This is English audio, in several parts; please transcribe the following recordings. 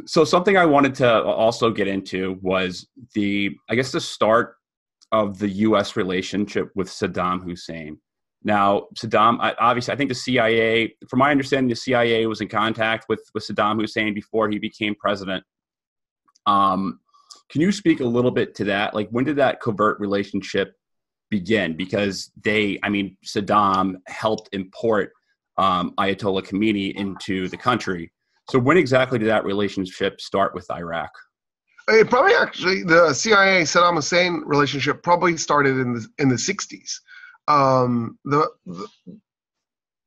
So something I wanted to also get into was I guess the start of the U.S. relationship with Saddam Hussein. Now, Saddam, obviously, I think the CIA, from my understanding, the CIA was in contact with Saddam Hussein before he became president. Can you speak a little bit to that? Like, when did that covert relationship begin? Because Saddam helped import Ayatollah Khomeini into the country. So when exactly did that relationship start with Iraq? It probably actually, the CIA Saddam Hussein relationship probably started in the 60s.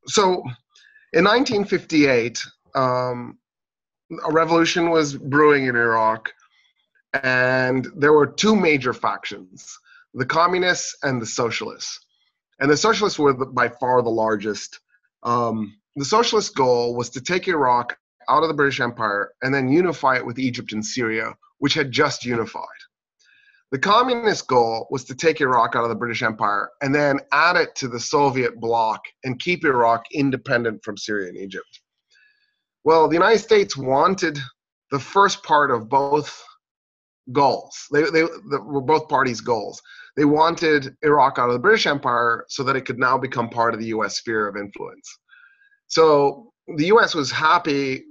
So in 1958, a revolution was brewing in Iraq, and there were two major factions, the communists and the socialists. And the socialists were by far the largest. The socialist goal was to take Iraq out of the British Empire and then unify it with Egypt and Syria, which had just unified. The communist goal was to take Iraq out of the British Empire and then add it to the Soviet bloc and keep Iraq independent from Syria and Egypt. Well, the United States wanted the first part of both goals. They were both parties' goals. They wanted Iraq out of the British Empire so that it could now become part of the U.S. sphere of influence. So the U.S. was happy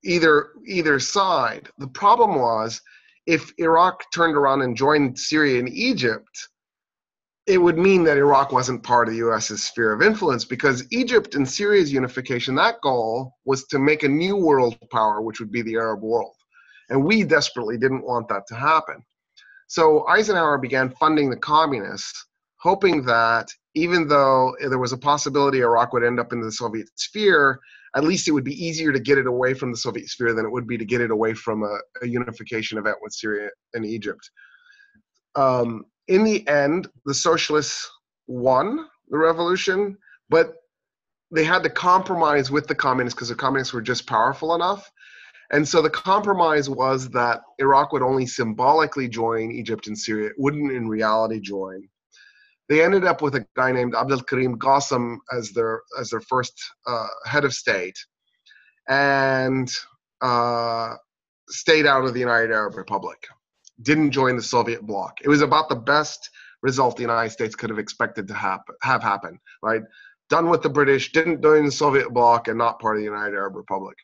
either side. The problem was, if Iraq turned around and joined Syria and Egypt, it would mean that Iraq wasn't part of the U.S.'s sphere of influence, because Egypt and Syria's unification, that goal was to make a new world power, which would be the Arab world. And we desperately didn't want that to happen. So Eisenhower began funding the communists, hoping that even though there was a possibility Iraq would end up in the Soviet sphere, at least it would be easier to get it away from the Soviet sphere than it would be to get it away from a unification event with Syria and Egypt. In the end, the socialists won the revolution, but they had to compromise with the communists because the communists were just powerful enough. And so the compromise was that Iraq would only symbolically join Egypt and Syria. It wouldn't in reality join. They ended up with a guy named Abdel Karim Qasim as their first head of state, and stayed out of the United Arab Republic. Didn't join the Soviet bloc. It was about the best result the United States could have expected to have happen, right? Done with the British, didn't join the Soviet bloc, and not part of the United Arab Republic.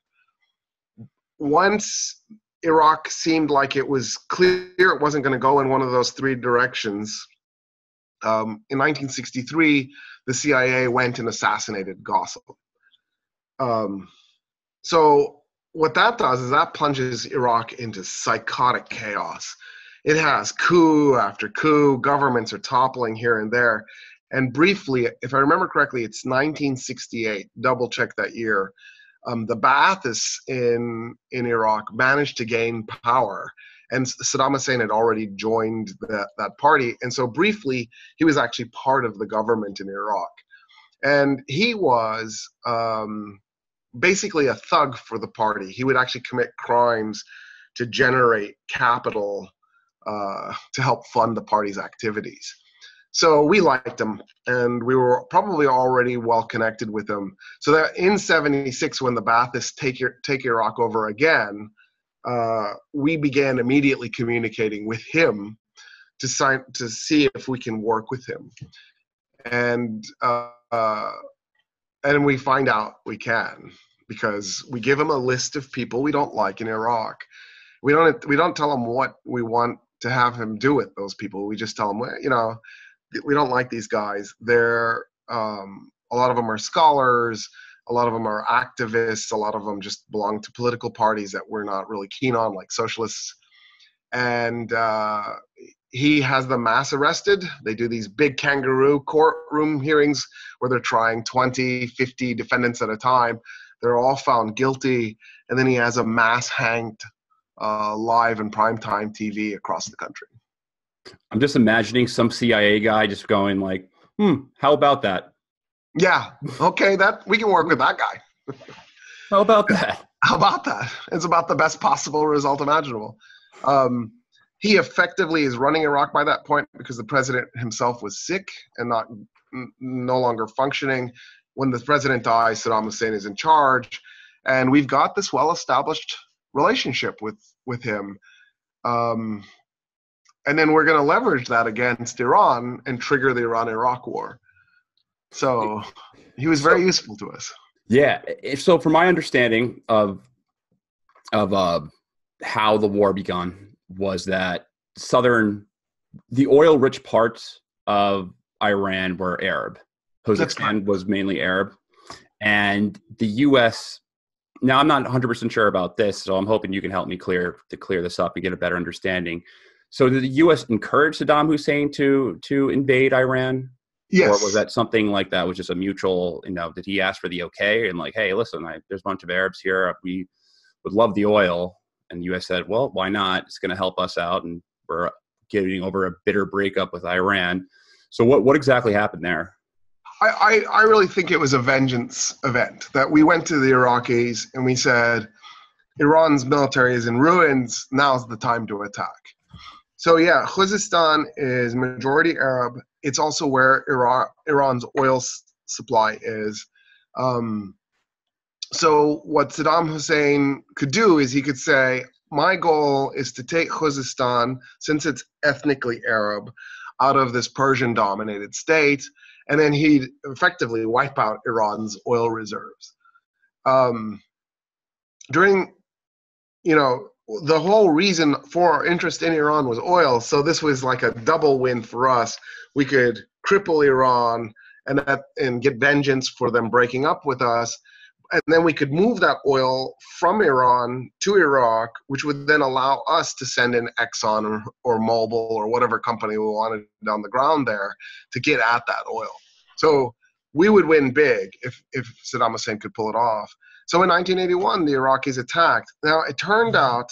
Once Iraq seemed like it was clear it wasn't going to go in one of those three directions, in 1963, the CIA went and assassinated Qasim. So what that does is that plunges Iraq into psychotic chaos. It has coup after coup. Governments are toppling here and there. And briefly, if I remember correctly, it's 1968. Double check that year. The Ba'athists in Iraq managed to gain power, and Saddam Hussein had already joined that party. And so briefly, he was actually part of the government in Iraq. And he was basically a thug for the party. He would actually commit crimes to generate capital to help fund the party's activities. So we liked him, and we were probably already well connected with him. So that in '76, when the Baathists take Iraq over again, we began immediately communicating with him to see if we can work with him, and we find out we can, because we give him a list of people we don't like in Iraq. We don't tell him what we want to have him do with those people. We just tell him, well, we don't like these guys. They're a lot of them are scholars, a lot of them are activists, a lot of them just belong to political parties that we're not really keen on, like socialists. And he has them mass arrested. They do these big kangaroo courtroom hearings where they're trying 20, 50 defendants at a time. They're all found guilty, and then he has a mass hanged live in primetime TV across the country. I'm just imagining some CIA guy just going like, how about that? Yeah, okay, that we can work with that guy. How about that? How about that? It's about the best possible result imaginable. He effectively is running Iraq by that point because the president himself was sick and no longer functioning. When the president dies, Saddam Hussein is in charge, and we've got this well-established relationship with him. And then we're going to leverage that against Iran and trigger the Iran-Iraq war. So he was very useful to us. Yeah. So from my understanding of how the war begun was that the oil-rich parts of Iran were Arab. Kazakhstan was mainly Arab. And the U.S. Now, I'm not 100% sure about this, so I'm hoping you can help me clear this up and get a better understanding. So did the U.S. encourage Saddam Hussein to invade Iran? Yes. Or was that something like that was just a mutual, did he ask for the okay and like, hey, listen, there's a bunch of Arabs here. We would love the oil. And the U.S. said, well, why not? It's going to help us out. And we're getting over a bitter breakup with Iran. So what exactly happened there? I really think it was a vengeance event, that we went to the Iraqis and we said, Iran's military is in ruins. Now's the time to attack. So yeah, Khuzestan is majority Arab. It's also where Iran's oil supply is. So what Saddam Hussein could do is he could say, my goal is to take Khuzestan, since it's ethnically Arab, out of this Persian-dominated state, and then he'd effectively wipe out Iran's oil reserves. The whole reason for our interest in Iran was oil, so this was like a double win for us. We could cripple Iran and get vengeance for them breaking up with us, and then we could move that oil from Iran to Iraq, which would then allow us to send in Exxon or Mobil or whatever company we wanted on the ground there to get at that oil. So we would win big if Saddam Hussein could pull it off. So in 1981, the Iraqis attacked. Now, it turned out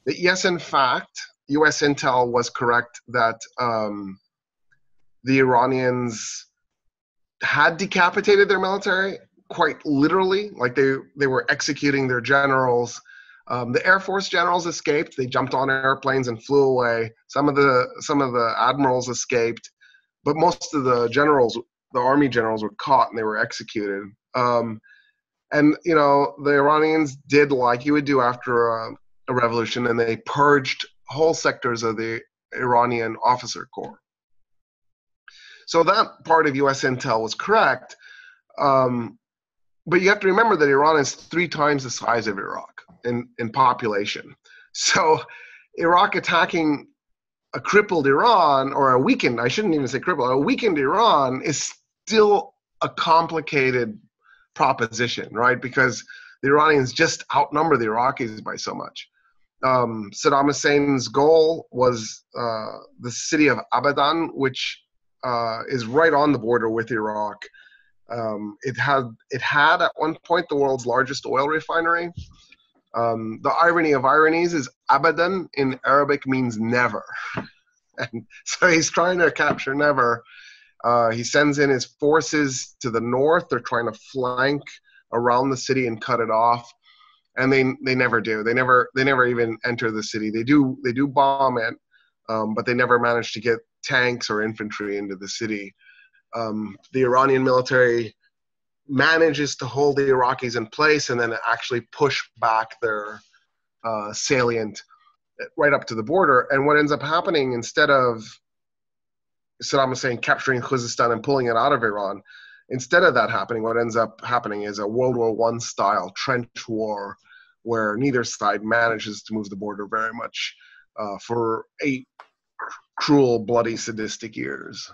that, yes, in fact, US intel was correct that the Iranians had decapitated their military, quite literally, like they were executing their generals. The Air Force generals escaped. They jumped on airplanes and flew away. Some of the admirals escaped, but most of the generals, the army generals, were caught and they were executed. And the Iranians did like you would do after a revolution, and they purged whole sectors of the Iranian officer corps. So that part of US intel was correct. But you have to remember that Iran is 3 times the size of Iraq in population. So Iraq attacking a crippled Iran, or a weakened, I shouldn't even say crippled, a weakened Iran is still a complicated proposition, right? Because the Iranians just outnumber the Iraqis by so much. Saddam Hussein's goal was the city of Abadan, which is right on the border with Iraq. It had at one point the world's largest oil refinery. The irony of ironies is Abadan in Arabic means never. And so he's trying to capture never. He sends in his forces to the north. They're trying to flank around the city and cut it off. And they never do. They never even enter the city. They do bomb it, but they never manage to get tanks or infantry into the city. The Iranian military manages to hold the Iraqis in place and then actually push back their salient right up to the border. And what ends up happening, instead of Saddam Hussein capturing Khuzestan and pulling it out of Iran, instead of that happening, what ends up happening is a World War I style trench war where neither side manages to move the border very much for 8 cruel, bloody, sadistic years.